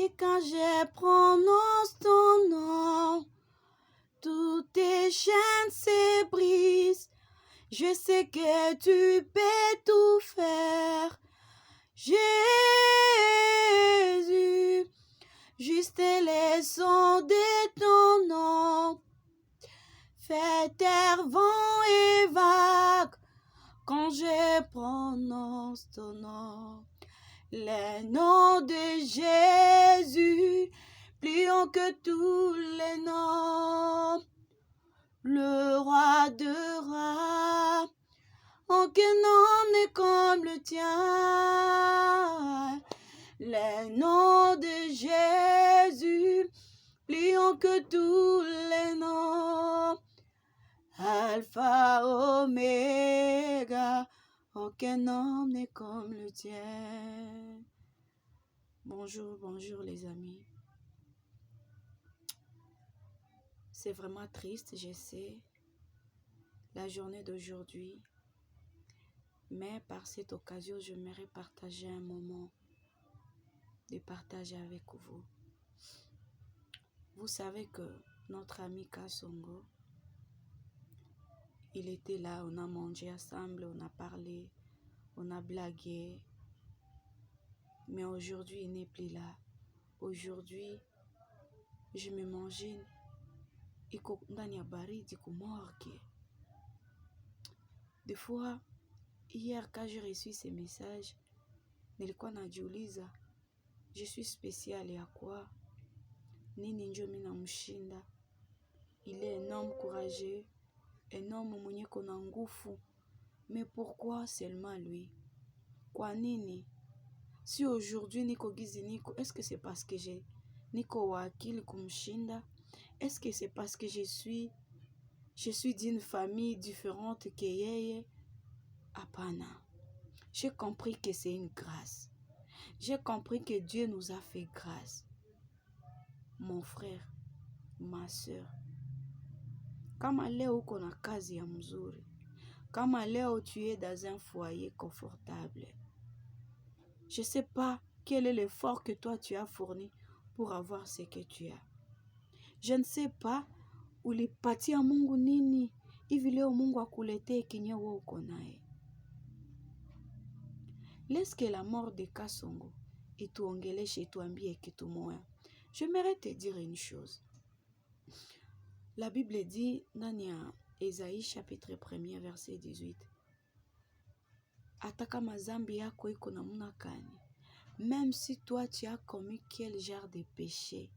Et quand je prononce ton nom, toutes tes chaînes se brisent. Je sais que tu peux tout faire. Jésus, juste les sons de ton nom fait taire vent et vague quand je prononce ton nom. Le nom de Jésus, plus haut que tous les noms. Le roi de rois, aucun nom n'est comme le tien. Le nom de Jésus, plus haut que tous les noms. Alpha, Oméga, aucun nom n'est comme le tien. Bonjour, bonjour les amis. C'est vraiment triste, je sais, la journée d'aujourd'hui. Mais par cette occasion, j'aimerais partager un moment de partager avec vous. Vous savez que notre ami Kasongo, il était là, on a mangé ensemble, on a parlé, on a blagué. Mais aujourd'hui, il n'est plus là. Aujourd'hui, je me mangeais iko ndani ya baridi kumorgue. Des fois, hier quand j'ai reçu ces messages, nilikuwa najiuliza, je suis spécial ya kwa? Nini njo mina mshinda? Il est un homme courageux, un homme mwenye kona nguvu. Mais pourquoi seulement lui? Kwa nini? Si aujourd'hui niko gizi niko, est-ce que c'est parce que j'ai niko wa akili kumshinda? Est-ce que c'est parce que je suis d'une famille différente que yeye? Apana. J'ai compris que c'est une grâce. J'ai compris que Dieu nous a fait grâce. Mon frère, ma soeur, kama leo uko na kazi ya mzuri, kama leo tu es dans un foyer confortable, je ne sais pas quel est l'effort que toi tu as fourni pour avoir ce que tu as. Je ne sais pas ulipatia Mungu nini hivi leo Mungu akuletee kenye wewe uko naye. Laisse que la mort de Kasongo ituongeleshe ituambie kitu moya. J'aimerais te dire une chose. La Bible dit dans Ésaïe chapitre 1 verset 18. Ataka mazambi yako iko namuna kani. Même si toi tu as commis quel genre de péché,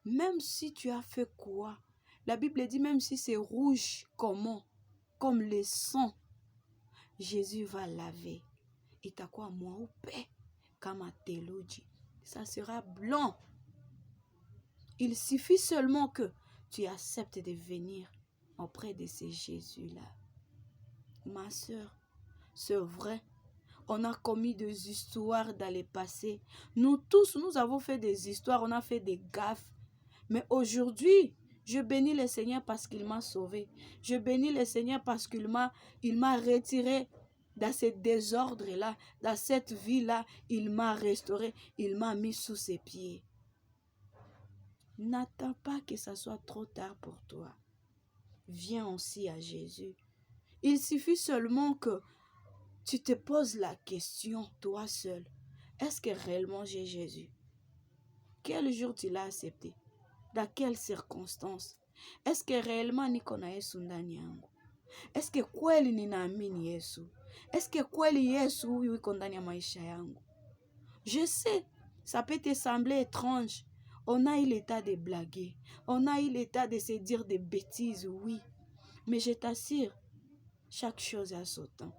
même si tu as fait quoi, la Bible dit même si c'est rouge comme le sang, Jésus va laver. Itakuwa mweupe kama theluji. Ça sera blanc. Il suffit seulement que tu acceptes de venir auprès de ce Jésus-là. Ma soeur, c'est vrai. On a commis des histoires dans le passé. Nous tous, nous avons fait des histoires, on a fait des gaffes. Mais aujourd'hui, je bénis le Seigneur parce qu'il m'a sauvé. Je bénis le Seigneur parce qu'il m'a retiré dans ce désordre-là, dans cette vie-là. Il m'a restauré, il m'a mis sous ses pieds. N'attends pas que ça soit trop tard pour toi. Viens aussi à Jésus. Il suffit seulement que tu te poses la question, toi seul. Est-ce que réellement j'ai Jésus? Quel jour tu l'as accepté? Dans quelles circonstances? Est-ce que réellement niko na Yesu ndani yangu? Est-ce que kweli ninaamini Yesu? Est-ce que kweli Yesu huyu iko ndani ya maisha yangu? Je sais, ça peut te sembler étrange. On a eu l'état de blaguer. On a eu l'état de se dire des bêtises, oui. Mais je t'assure, chaque chose a son temps.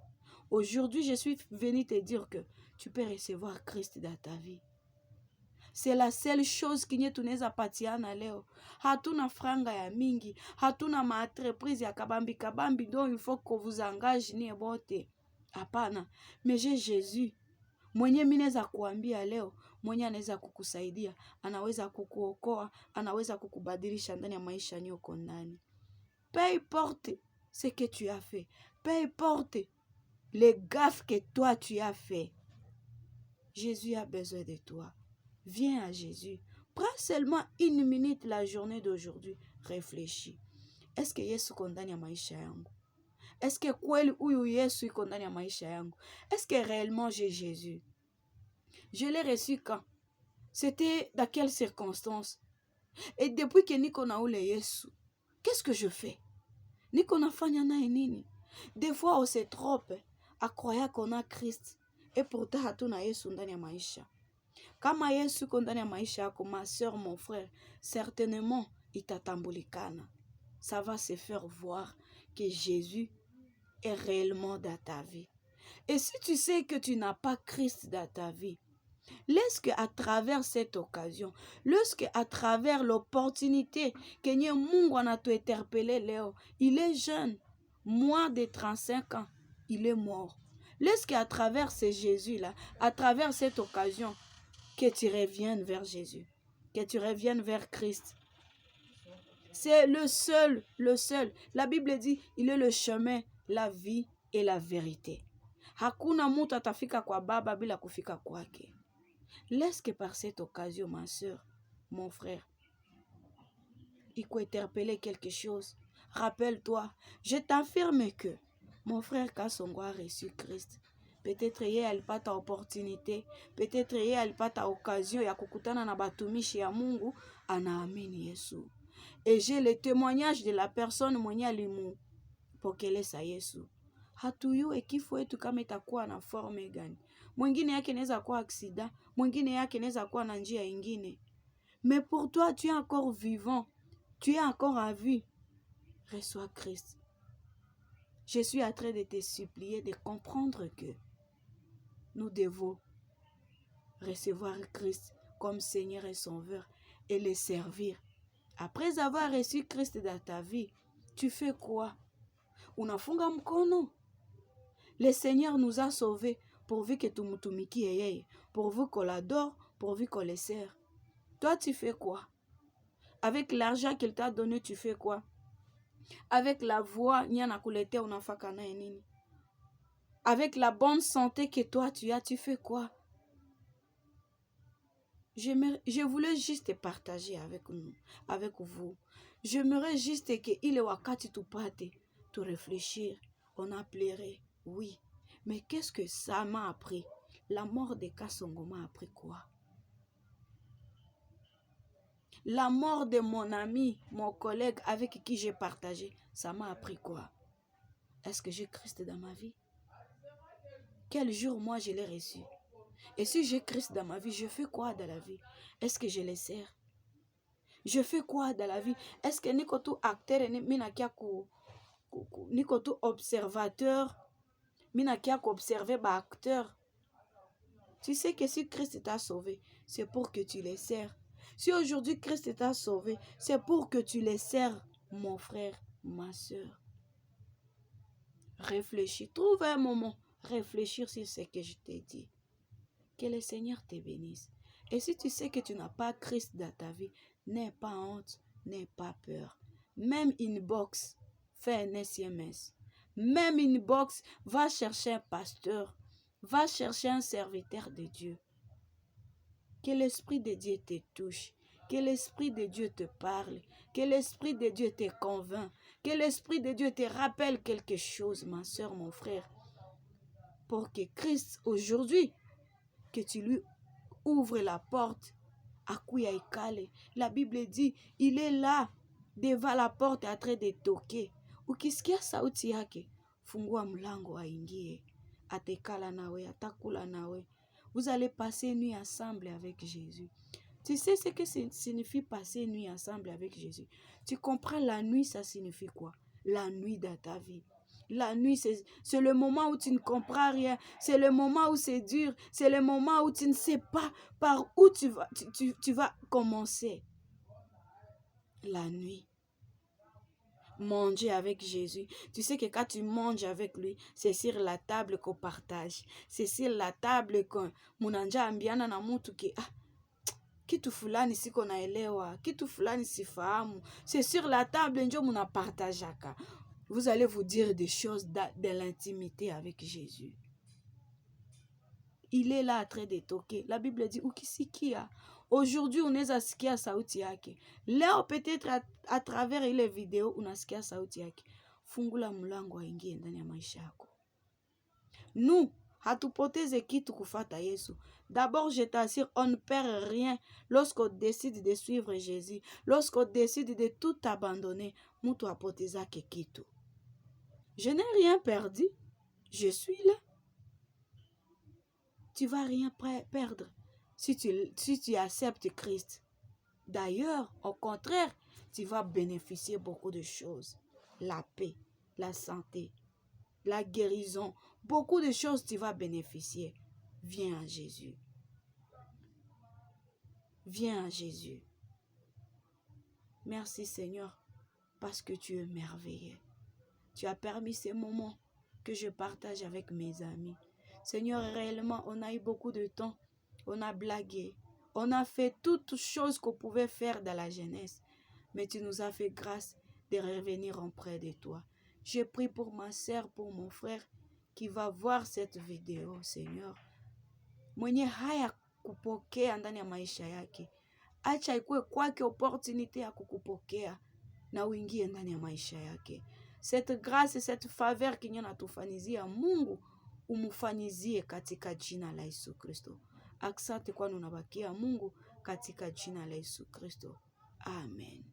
Aujourd'hui, je suis venu te dire que tu peux recevoir Christ dans ta vie. C'est la seule chose qui tunaweza patiana leo. Hatuna franga ya mingi, hatuna entreprise ya kabambi, donc il faut que vous engage ni bote. Hapana, mais j'ai Jésus. Mwenye mineza kuambia leo, mwenye anaweza kukusaidia, anaweza kukuokoa, anaweza kukubadilisha ndani ya maisha yako ndani. Peu importe ce que tu as fait, peu importe les gaffes que toi tu as fait, Jésus a besoin de toi. Viens à Jésus. Prends seulement 1 minute la journée d'aujourd'hui. Réfléchis. Est-ce que Yesu iko ndani ya maisha yangu? Est-ce que kweli huyu Yesu iko ndani ya maisha yangu? Est-ce que réellement j'ai Jésus? Je l'ai reçu quand? C'était dans quelles circonstances? Et depuis que niko na ule Yesu, qu'est-ce que je fais? Niko nafanya naye nini? Des fois on se trompe à croire qu'on a Christ et pourtant hatuna Yesu ndani ya maisha. Kama Yesu iko ndani ya maisha yako, ma soeur, mon frère, certainement itatambulikana. Ça va se faire voir que Jésus est réellement dans ta vie. Et si tu sais que tu n'as pas Christ dans ta vie, laisse qu'à travers cette occasion, laisse qu'à travers l'opportunité que Nye Mungu anato interpellé Léo, il est jeune, moins de 35 ans, il est mort. Laisse qu'à travers ce Jésus-là, à travers cette occasion, que tu reviennes vers Jésus, que tu reviennes vers Christ. C'est le seul. La Bible dit, il est le chemin, la vie et la vérité. Hakuna mutu atafika kwa baba bila kufika kwake. Laisse que par cette occasion, ma soeur, mon frère, il faut interpeller quelque chose. Rappelle-toi, je t'affirme que mon frère Kasongo a reçu Christ. Peut-être yeye alipata opportunité, peut-être yeye alipata occasion ya kukutana na batumishi ya Mungu, anaamini Yesu. Et j'ai le témoignage de la personne mwenye alimupokelesa Yesu. Hatujui kifo yetu kama itakuwa na forme gani. Mwingine yake inaweza kuwa accident, mwingine yake inaweza kuwa na njia ingine. Mais pour toi, tu es encore vivant, tu es encore à vie. Reçois Christ. Je suis en train de te supplier de comprendre que nous devons recevoir Christ comme Seigneur et Sauveur et le servir. Après avoir reçu Christ dans ta vie, tu fais quoi? Unafunga mkono. Le Seigneur nous a sauvés pourvu que tumutumikie yeye, pourvu qu'on l'adore, pourvu qu'on le sert. Toi, tu fais quoi? Avec l'argent qu'il t'a donné, tu fais quoi? Avec la voix, nyana kulete unafaka na nini? Avec la bonne santé que toi tu as, tu fais quoi? Je voulais juste partager avec nous, avec vous. J'aimerais juste que il est wakati tupate, tu réfléchir. On a pleuré, oui. Mais qu'est-ce que ça m'a appris? La mort de Kasongo m'a appris quoi? La mort de mon ami, mon collègue avec qui j'ai partagé, ça m'a appris quoi? Est-ce que j'ai Christ dans ma vie? Quel jour moi je l'ai reçu? Et si j'ai Christ dans ma vie, je fais quoi dans la vie? Est-ce que je les sers? Je fais quoi dans la vie? Est-ce que niko tu acteur niko tu observateur? Minakia observer ba acteur? Tu sais que si Christ t'a sauvé, c'est pour que tu les sers. Si aujourd'hui Christ t'a sauvé, c'est pour que tu les sers, mon frère, ma soeur. Réfléchis, trouve un moment, réfléchir sur ce que je t'ai dit. Que le Seigneur te bénisse. Et si tu sais que tu n'as pas Christ dans ta vie, n'aie pas honte, n'aie pas peur. Même inbox, fais un SMS. Même inbox, va chercher un pasteur. Va chercher un serviteur de Dieu. Que l'Esprit de Dieu te touche. Que l'Esprit de Dieu te parle. Que l'Esprit de Dieu te convainc. Que l'Esprit de Dieu te rappelle quelque chose, ma soeur, mon frère. Pour que Christ, aujourd'hui, que tu lui ouvres la porte. Akuya ikale. La Bible dit, il est là, devant la porte, en train de toquer. Ukisikia sauti yake, fungua mlango aingie. Atekala nawe, atakula nawe. Vous allez passer une nuit ensemble avec Jésus. Tu sais ce que signifie passer une nuit ensemble avec Jésus? Tu comprends la nuit, ça signifie quoi? La nuit dans ta vie. La nuit, c'est le moment où tu ne comprends rien. C'est le moment où c'est dur. C'est le moment où tu ne sais pas par où tu vas commencer. La nuit. Manger avec Jésus. Tu sais que quand tu manges avec lui, c'est sur la table qu'on partage. C'est sur la table qu'on munanja ambiana na mutu ki kitu fulani siko naelewa, kitu fulani sifahamu. C'est sur la table njo munapartajaka. Vous allez vous dire des choses de l'intimité avec Jésus. Il est là en train de toquer. La Bible dit, ukisikia, Aujourd'hui unaweza sikia sauti yake. Leo peut-être à travers ile video unasikia sauti yake. Fungula mlango aingie ndani ya maisha yako. Nous, hatupoteze kitu kufata Yesu. D'abord, je t'assure, on ne perd rien lorsqu'on décide de suivre Jésus. Lorsqu'on décide de tout abandonner, mutu apotezake kitu. Je n'ai rien perdu. Je suis là. Tu vas rien perdre si tu acceptes Christ. D'ailleurs, au contraire, tu vas bénéficier beaucoup de choses. La paix, la santé, la guérison, beaucoup de choses tu vas bénéficier. Viens à Jésus. Viens à Jésus. Merci Seigneur, parce que tu es merveilleux. Tu as permis ces moments que je partage avec mes amis. Seigneur, réellement, on a eu beaucoup de temps. On a blagué. On a fait toutes choses qu'on pouvait faire dans la jeunesse. Mais tu nous as fait grâce de revenir auprès de toi. Je prie pour ma sœur, pour mon frère qui va voir cette vidéo, Seigneur. Mwenye haya kupokea ndani ya maisha yake. Acha ikuwe kwake opportunité ya kukupokea na uingie ndani ya maisha yake. Cette grâce, cette faveur kinyo natufanizia Mungu umufanyizie katika jina la Yesu Kristo. Asante kwani unabakia Mungu katika jina la Yesu Kristo. Amen.